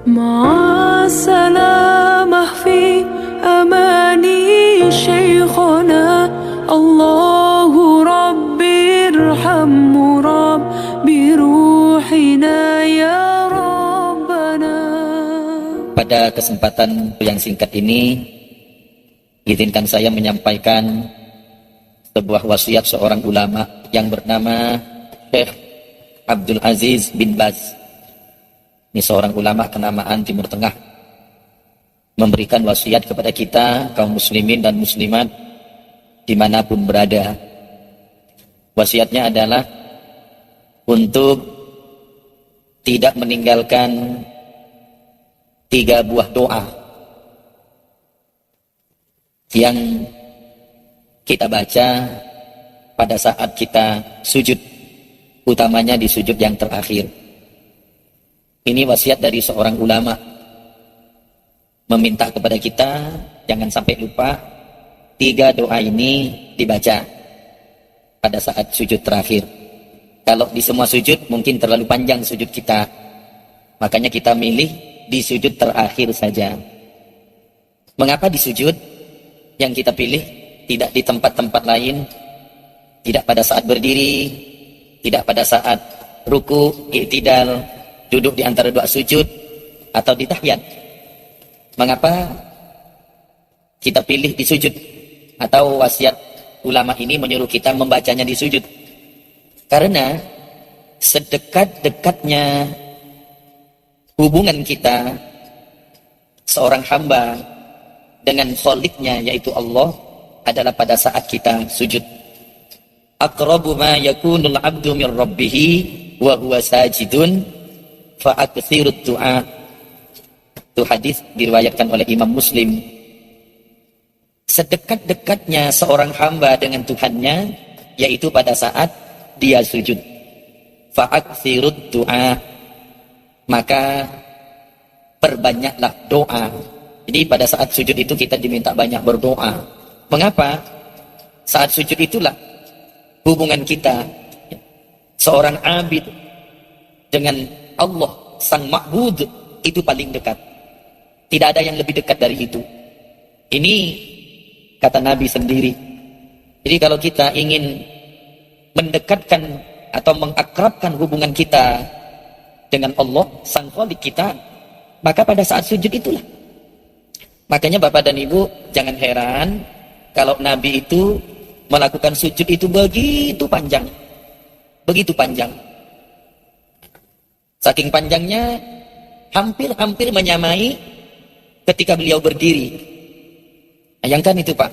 مع السلامة في أماني شيخنا الله ربي ارحمه ربي روحنا يا ربنا. Pada kesempatan yang singkat ini, izinkan saya menyampaikan sebuah wasiat seorang ulama yang bernama Syekh Abdul Aziz bin Baz. Ini seorang ulama kenamaan Timur Tengah, memberikan wasiat kepada kita kaum muslimin dan muslimat dimanapun berada. Wasiatnya adalah untuk tidak meninggalkan 3 buah doa yang kita baca pada saat kita sujud, utamanya di sujud yang terakhir. Ini wasiat dari seorang ulama, meminta kepada kita jangan sampai lupa 3 doa ini dibaca pada saat sujud terakhir. Kalau di semua sujud mungkin terlalu panjang sujud kita, makanya kita milih di sujud terakhir saja. Mengapa di sujud yang kita pilih, tidak di tempat-tempat lain, tidak pada saat berdiri, tidak pada saat ruku, i'tidal, duduk di antara 2 sujud, atau di tahiyat? Mengapa kita pilih di sujud? Atau wasiat ulama ini menyuruh kita membacanya di sujud? Karena sedekat-dekatnya hubungan kita seorang hamba dengan Khaliqnya, yaitu Allah, adalah pada saat kita sujud. Aqrabu ma yakunul abdu min rabbih wa huwa sajidun fa aktsirud du'a. Itu hadis diriwayatkan oleh Imam Muslim. Sedekat-dekatnya seorang hamba dengan Tuhannya yaitu pada saat dia sujud. Fa aktsirud du'a, maka perbanyaklah doa. Jadi pada saat sujud itu kita diminta banyak berdoa. Mengapa? Saat sujud itulah hubungan kita seorang abid dengan Allah sang ma'bud itu paling dekat. Tidak ada yang lebih dekat dari itu. Ini kata Nabi sendiri. Jadi kalau kita ingin mendekatkan atau mengakrabkan hubungan kita dengan Allah sang Khaliq kita, maka pada saat sujud itulah. Makanya Bapak dan Ibu jangan heran kalau Nabi itu melakukan sujud itu begitu panjang. Begitu panjang. Saking panjangnya hampir menyamai ketika beliau berdiri. Bayangkan itu Pak.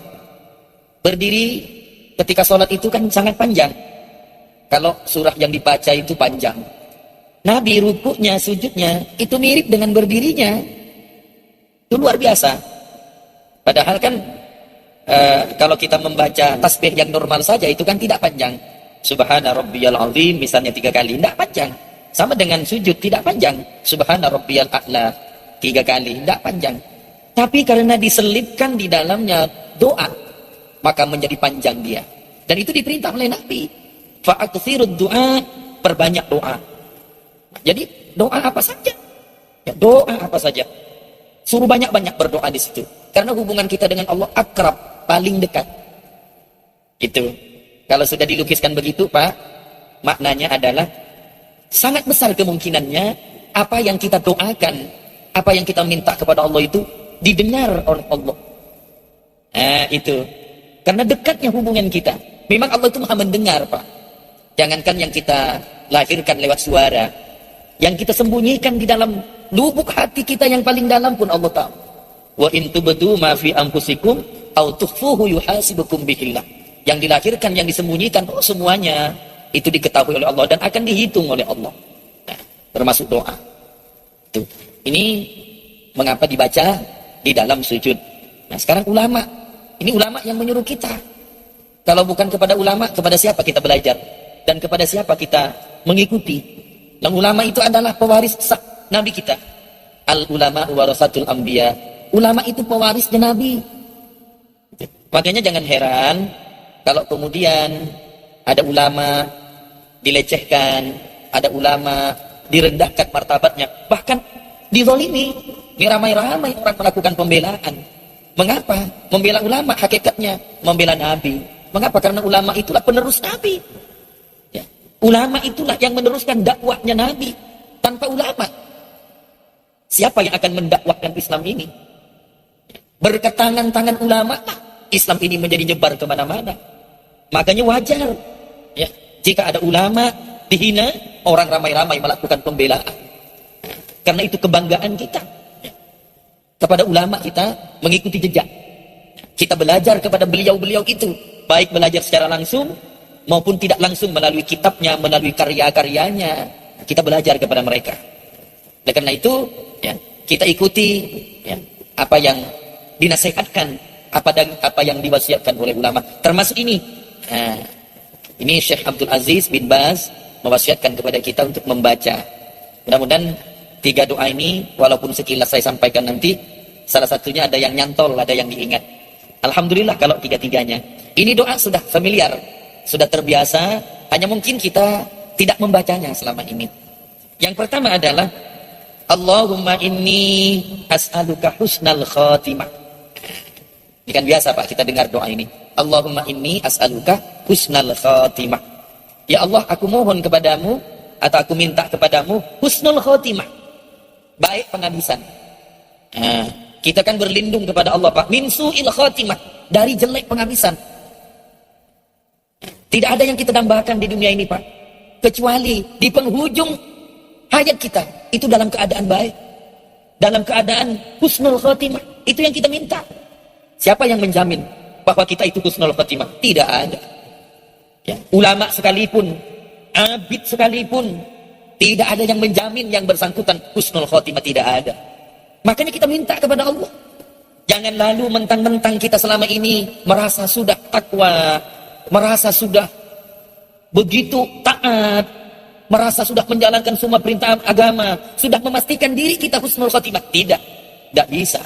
Berdiri ketika sholat itu kan sangat panjang. Kalau surah yang dibaca itu panjang. Nabi rukuknya, sujudnya itu mirip dengan berdirinya. Itu luar biasa. Padahal kan kalau kita membaca tasbih yang normal saja itu kan tidak panjang. Subhana rabbiyal azim misalnya 3 kali, tidak panjang. Sama dengan sujud tidak panjang. Subhana rabbiyal a'la 3 kali, tidak panjang. Tapi karena diselipkan di dalamnya doa, maka menjadi panjang dia. Dan itu diperintah oleh Nabi. Fa'aktsirud du'a, perbanyak doa. Jadi doa apa saja? Ya, doa apa saja. Suruh banyak-banyak berdoa di situ. Karena hubungan kita dengan Allah akrab, paling dekat. Itu. Kalau sudah dilukiskan begitu, Pak, maknanya adalah sangat besar kemungkinannya apa yang kita doakan, apa yang kita minta kepada Allah itu didengar oleh Allah. Nah, itu. Karena dekatnya hubungan kita. Memang Allah itu Maha mendengar, Pak. Jangankan yang kita lahirkan lewat suara, yang kita sembunyikan di dalam lubuk hati kita yang paling dalam pun Allah tahu. Wa in tubdu ma fi anfusikum aw tukhfuhu yuhasibukum bihillah. Yang dilahirkan, yang disembunyikan, semuanya itu diketahui oleh Allah dan akan dihitung oleh Allah. Nah, termasuk doa. Tuh. Ini mengapa dibaca di dalam sujud. Nah, sekarang ulama. Ini ulama yang menyuruh kita. Kalau bukan kepada ulama, kepada siapa kita belajar? Dan kepada siapa kita mengikuti? Dan ulama itu adalah pewaris Nabi kita. Al-ulama warasatul anbiya. Ulama itu pewarisnya Nabi. Makanya jangan heran kalau kemudian ada ulama dilecehkan, ada ulama direndahkan martabatnya. Bahkan dizalimi. Ini ramai-ramai orang melakukan pembelaan. Mengapa? Membela ulama, hakikatnya membela Nabi. Mengapa? Karena ulama itulah penerus Nabi. Ya. Ulama itulah yang meneruskan dakwahnya Nabi. Tanpa ulama, siapa yang akan mendakwahkan Islam ini? Berkat tangan-tangan ulama, Islam ini menjadi nyebar kemana-mana. Makanya wajar, ya, jika ada ulama dihina, orang ramai-ramai melakukan pembelaan. Karena itu kebanggaan kita. Kepada ulama kita mengikuti jejak. Kita belajar kepada beliau-beliau itu. Baik belajar secara langsung maupun tidak langsung melalui kitabnya, melalui karya-karyanya. Kita belajar kepada mereka. Oleh karena itu, ya, kita ikuti, ya, apa yang dinasihatkan, apa yang diwasiatkan oleh ulama. Termasuk ini. Nah, ini Syekh Abdul Aziz bin Baz mewasiatkan kepada kita untuk membaca. Mudah-mudahan 3 doa ini, walaupun sekilas saya sampaikan nanti, salah satunya ada yang nyantol, ada yang diingat. Alhamdulillah kalau 3-tiganya. Ini doa sudah familiar, sudah terbiasa, hanya mungkin kita tidak membacanya selama ini. Yang pertama adalah, Allahumma inni as'aluka husnal khatimah. Ini kan biasa Pak, kita dengar doa ini. Allahumma inni as'aluka husnal khatimah. Ya Allah, aku mohon kepadamu, atau aku minta kepadamu husnul khatimah. Baik penghabisan. Nah, kita kan berlindung kepada Allah Pak, min su'il khatimah, dari jelek penghabisan. Tidak ada yang kita dambakan di dunia ini Pak, kecuali di penghujung hayat kita itu dalam keadaan baik, dalam keadaan husnul khatimah. Itu yang kita minta. Siapa yang menjamin bahwa kita itu husnul khatimah? Tidak ada. Ya, ulama sekalipun, abid sekalipun, tidak ada yang menjamin yang bersangkutan husnul khotimah, tidak ada. Makanya kita minta kepada Allah. Jangan lalu mentang-mentang kita selama ini merasa sudah takwa, merasa sudah begitu taat, merasa sudah menjalankan semua perintah agama, sudah memastikan diri kita husnul khotimah. Tidak bisa.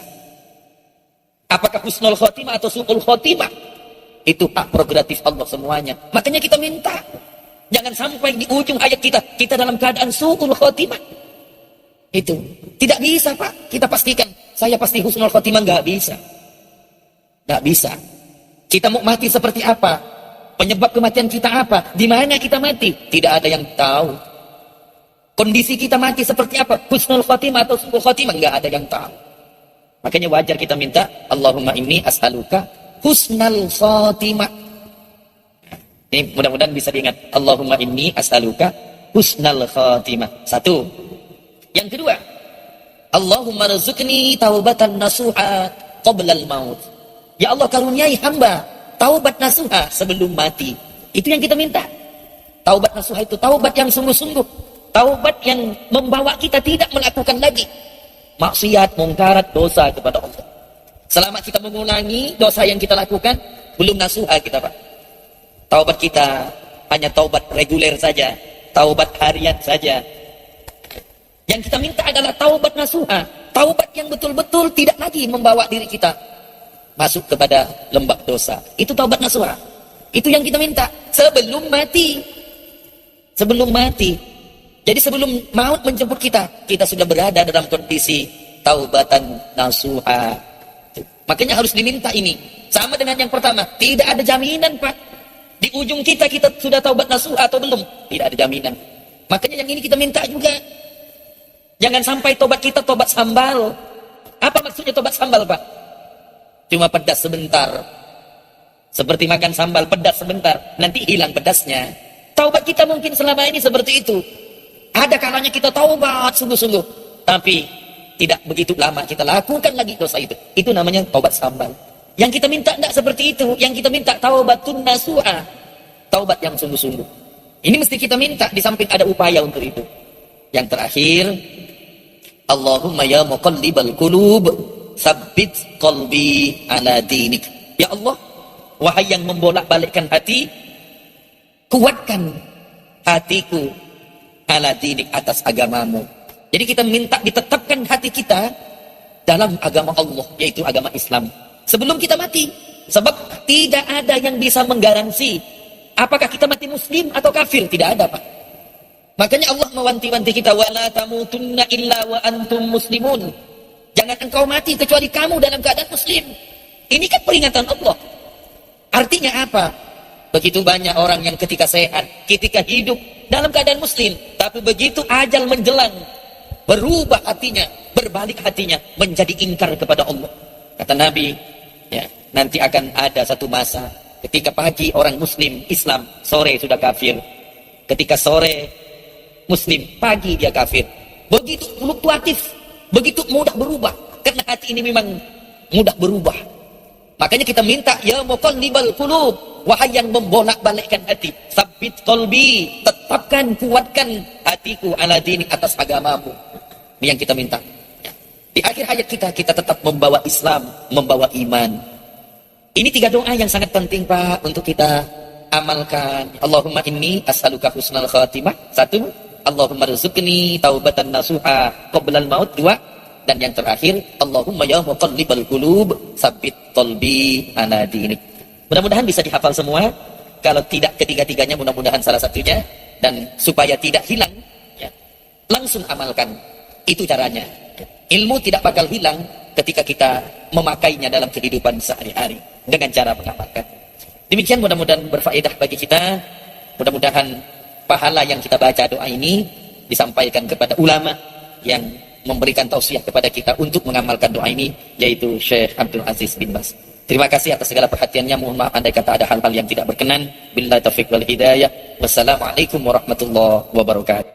Apakah husnul khotimah atau su'ul khotimah? Itu hak prerogatif Allah semuanya. Makanya kita minta. Jangan sampai di ujung hayat kita dalam keadaan su'ul khotimah. Itu tidak bisa Pak. Kita pastikan, saya pasti husnul khotimah, nggak bisa. Nggak bisa. Kita mau mati seperti apa? Penyebab kematian kita apa? Di mana kita mati? Tidak ada yang tahu. Kondisi kita mati seperti apa? Husnul khotimah atau su'ul khotimah? Nggak ada yang tahu. Makanya wajar kita minta, Allahumma inni as'aluka husnal khotimah. Ini mudah-mudahan bisa diingat. Allahumma inni as'aluka husnal khatimah. 1. Yang kedua, Allahumma rizukni taubatan nasuha qoblal maut. Ya Allah, karuniai hamba taubat nasuha sebelum mati. Itu yang kita minta. Taubat nasuha itu taubat yang sungguh-sungguh. Taubat yang membawa kita tidak melakukan lagi maksiat, mungkarat, dosa kepada Allah. Selama kita mengulangi dosa yang kita lakukan, belum nasuha kita Pak. Taubat kita hanya taubat reguler saja, taubat harian saja. Yang kita minta adalah taubat nasuha, taubat yang betul-betul tidak lagi membawa diri kita masuk kepada lembah dosa. Itu taubat nasuha. Itu yang kita minta sebelum mati. Sebelum mati. Jadi sebelum maut menjemput kita sudah berada dalam kondisi taubatan nasuha. Makanya harus diminta ini. Sama dengan yang pertama, tidak ada jaminan Pak. Di ujung kita sudah taubat nasuha atau belum? Tidak ada jaminan. Makanya yang ini kita minta juga. Jangan sampai tobat kita tobat sambal. Apa maksudnya tobat sambal Pak? Cuma pedas sebentar. Seperti makan sambal, pedas sebentar, nanti hilang pedasnya. Taubat kita mungkin selama ini seperti itu. Ada kalanya kita taubat sungguh-sungguh, tapi tidak begitu lama kita lakukan lagi dosa itu. Itu namanya taubat sambal. Yang kita minta tidak seperti itu. Yang kita minta taubatun nasuha, taubat yang sungguh-sungguh. Ini mesti kita minta, di samping ada upaya untuk itu. Yang terakhir, Allahumma ya muqallibal qulub, tsabbit qalbi ala dinik. Ya Allah, wahai yang membolak-balikkan hati, kuatkan hatiku ala dinik, atas agamamu. Jadi kita minta ditetapkan hati kita dalam agama Allah, yaitu agama Islam, sebelum kita mati. Sebab tidak ada yang bisa menggaransi apakah kita mati muslim atau kafir. Tidak ada Pak. Makanya Allah mewanti-wanti kita, wala tamutunna illa wa antum muslimun. Jangan engkau mati kecuali kamu dalam keadaan muslim. Ini kan peringatan Allah. Artinya apa? Begitu banyak orang yang ketika sehat, ketika hidup dalam keadaan muslim, tapi begitu ajal menjelang, berubah hatinya, berbalik hatinya, menjadi ingkar kepada Allah. Kata Nabi, ya, nanti akan ada satu masa ketika pagi orang muslim Islam, sore sudah kafir. Ketika sore muslim, pagi dia kafir. Begitu fluktuatif, begitu mudah berubah. Karena hati ini memang mudah berubah. Makanya kita minta, ya muqallibal qulub, wahai yang membolak-balikkan hati, sabbit qalbi, tetapkan, kuatkan hatiku ala dini, atas agamamu. Ini yang kita minta. Ya. Di akhir hayat kita tetap membawa Islam, membawa iman. Ini 3 doa yang sangat penting, Pak, untuk kita amalkan. Allahumma inni as'aluka husnal khatimah. 1, Allahumma rizukni taubatan nasuha qoblal maut. 2, dan yang terakhir, Allahumma ya muqallibal qulub, sabbit qalbi ala dinik. Mudah-mudahan bisa dihafal semua. Kalau tidak ketiga-tiganya, mudah-mudahan salah satunya. Dan supaya tidak hilang, ya, langsung amalkan. Itu caranya. Ilmu tidak bakal hilang ketika kita memakainya dalam kehidupan sehari-hari dengan cara mengamalkan. Demikian, mudah-mudahan berfaedah bagi kita. Mudah-mudahan pahala yang kita baca doa ini disampaikan kepada ulama yang memberikan tausiah kepada kita untuk mengamalkan doa ini, yaitu Syekh Abdul Aziz bin Baz. Terima kasih atas segala perhatiannya. Mohon maaf andai kata ada hal-hal yang tidak berkenan. Billahi taufiq wal hidayah. Wassalamualaikum warahmatullahi wabarakatuh.